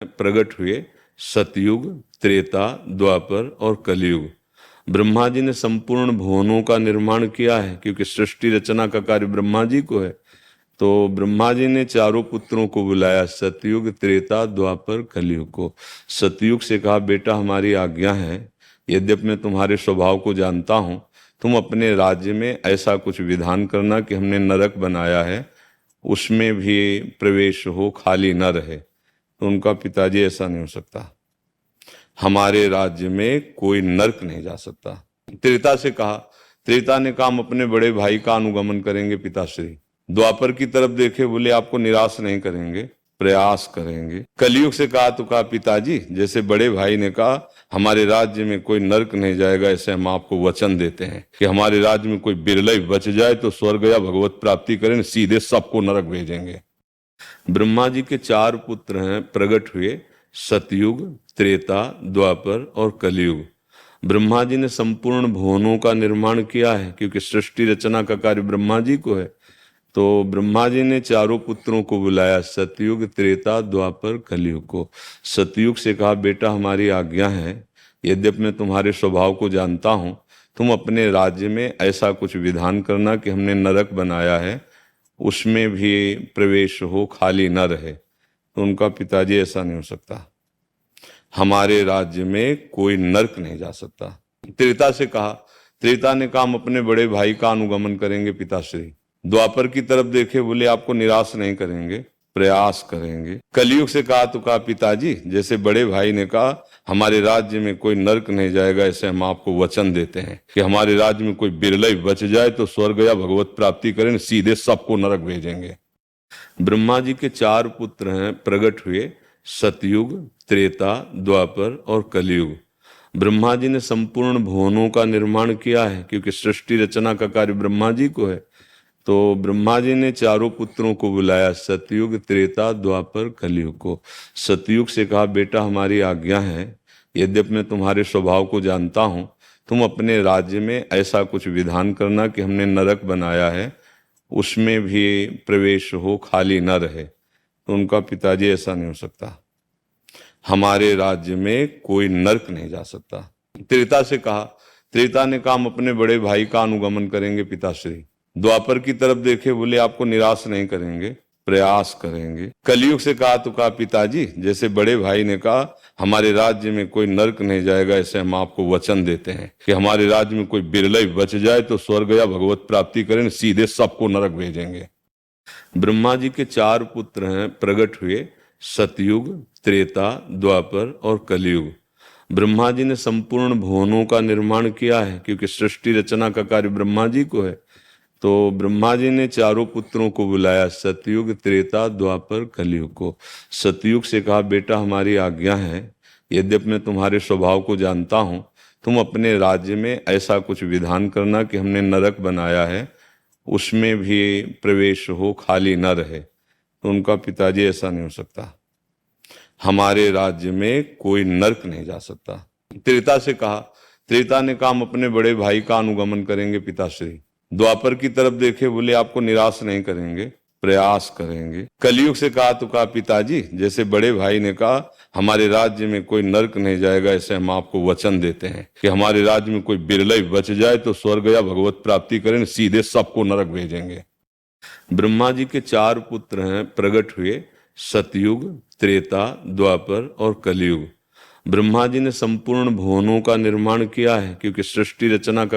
प्रकट हुए सतयुग, त्रेता, द्वापर और कलयुग। ब्रह्मा जी ने संपूर्ण भुवनों का निर्माण किया है, क्योंकि सृष्टि रचना का कार्य ब्रह्मा जी को है। तो ब्रह्मा जी ने चारों पुत्रों को बुलाया, सतयुग, त्रेता, द्वापर, कलयुग को। सतयुग से कहा, बेटा हमारी आज्ञा है, यद्यपि मैं तुम्हारे स्वभाव को जानता हूँ, तुम अपने राज्य में ऐसा कुछ विधान करना कि हमने नरक बनाया है उसमें भी प्रवेश हो, खाली न रहे। तो उनका पिताजी, ऐसा नहीं हो सकता, हमारे राज्य में कोई नर्क नहीं जा सकता। त्रेता से कहा, त्रेता ने कहा, हम अपने बड़े भाई का अनुगमन करेंगे पिताश्री। द्वापर की तरफ देखे, बोले आपको निराश नहीं करेंगे, प्रयास करेंगे। कलयुग से कहा, तो कहा पिताजी, जैसे बड़े भाई ने कहा हमारे राज्य में कोई नर्क नहीं जाएगा, ऐसे हम आपको वचन देते हैं कि हमारे राज्य में कोई बिरला बच जाए तो स्वर्ग या भगवत प्राप्ति करें, सीधे सबको नरक भेजेंगे। ब्रह्मा जी के चार पुत्र हैं, प्रकट हुए सतयुग, त्रेता, द्वापर और कलयुग। ब्रह्मा जी ने संपूर्ण भुवनों का निर्माण किया है, क्योंकि सृष्टि रचना का कार्य ब्रह्मा जी को है। तो ब्रह्मा जी ने चारों पुत्रों को बुलाया, सतयुग, त्रेता, द्वापर, कलयुग को। सतयुग से कहा, बेटा हमारी आज्ञा है, यद्यपि मैं तुम्हारे स्वभाव को जानता हूँ, तुम अपने राज्य में ऐसा कुछ विधान करना कि हमने नरक बनाया है उसमें भी प्रवेश हो, खाली न रहे। तो उनका पिताजी, ऐसा नहीं हो सकता, हमारे राज्य में कोई नर्क नहीं जा सकता। त्रेता से कहा, त्रेता ने कहा, हम अपने बड़े भाई का अनुगमन करेंगे पिताश्री। द्वापर की तरफ देखे, बोले आपको निराश नहीं करेंगे, प्रयास करेंगे। कलयुग से कहा, तो कहा पिताजी, जैसे बड़े भाई ने कहा हमारे राज्य में कोई नर्क नहीं जाएगा, ऐसे हम आपको वचन देते हैं कि हमारे राज्य में कोई बिरला बच जाए तो स्वर्ग या भगवत प्राप्ति करें, सीधे सबको नरक भेजेंगे। ब्रह्मा जी के चार पुत्र हैं, प्रकट हुए सतयुग, त्रेता, द्वापर और कलयुग। ब्रह्मा जी ने संपूर्ण भुवनों का निर्माण किया है, क्योंकि सृष्टि रचना का कार्य ब्रह्मा जी को है। तो ब्रह्मा जी ने चारों पुत्रों को बुलाया, सतयुग, त्रेता, द्वापर, कलयुग को। सतयुग से कहा, बेटा हमारी आज्ञा है, यद्यपि मैं तुम्हारे स्वभाव को जानता हूँ, तुम अपने राज्य में ऐसा कुछ विधान करना कि हमने नरक बनाया है उसमें भी प्रवेश हो, खाली न रहे। तो उनका पिताजी, ऐसा नहीं हो सकता, हमारे राज्य में कोई नर्क नहीं जा सकता। त्रेता से कहा, त्रेता ने कहा, हम अपने बड़े भाई का अनुगमन करेंगे पिताश्री। द्वापर की तरफ देखे, बोले आपको निराश नहीं करेंगे, प्रयास करेंगे। कलयुग से कहा, तो कहा पिताजी, जैसे बड़े भाई ने कहा हमारे राज्य में कोई नर्क नहीं जाएगा, ऐसे हम आपको वचन देते हैं कि हमारे राज्य में कोई बिरला बच जाए तो स्वर्ग या भगवत प्राप्ति करें, सीधे सबको नरक भेजेंगे। ब्रह्मा जी के चार पुत्र हैं, प्रकट हुए सतयुग, त्रेता, द्वापर और कलयुग। ब्रह्मा जी ने संपूर्ण भुवनों का निर्माण किया है, क्योंकि सृष्टि रचना का कार्य ब्रह्मा जी को है। तो ब्रह्मा जी ने चारों पुत्रों को बुलाया, सतयुग, त्रेता, द्वापर, कलयुग को। सतयुग से कहा, बेटा हमारी आज्ञा है, यद्यपि मैं तुम्हारे स्वभाव को जानता हूँ, तुम अपने राज्य में ऐसा कुछ विधान करना कि हमने नरक बनाया है उसमें भी प्रवेश हो, खाली न रहे। तो उनका पिताजी, ऐसा नहीं हो सकता, हमारे राज्य में कोई नर्क नहीं जा सकता। त्रेता से कहा, त्रेता ने कहा, हम अपने बड़े भाई का अनुगमन करेंगे पिताश्री। द्वापर की तरफ देखे, बोले आपको निराश नहीं करेंगे, प्रयास करेंगे। कलयुग से कहा, तो कहा पिताजी, जैसे बड़े भाई ने कहा हमारे राज्य में कोई नर्क नहीं जाएगा, ऐसे हम आपको वचन देते हैं कि हमारे राज्य में कोई बिरला बच जाए तो स्वर्ग या भगवत प्राप्ति करें, सीधे सबको नरक भेजेंगे। ब्रह्मा जी के चार पुत्र हैं, प्रकट हुए सतयुग, त्रेता, द्वापर और कलयुग। ब्रह्मा जी ने संपूर्ण भुवनों का निर्माण किया है, क्योंकि सृष्टि रचना का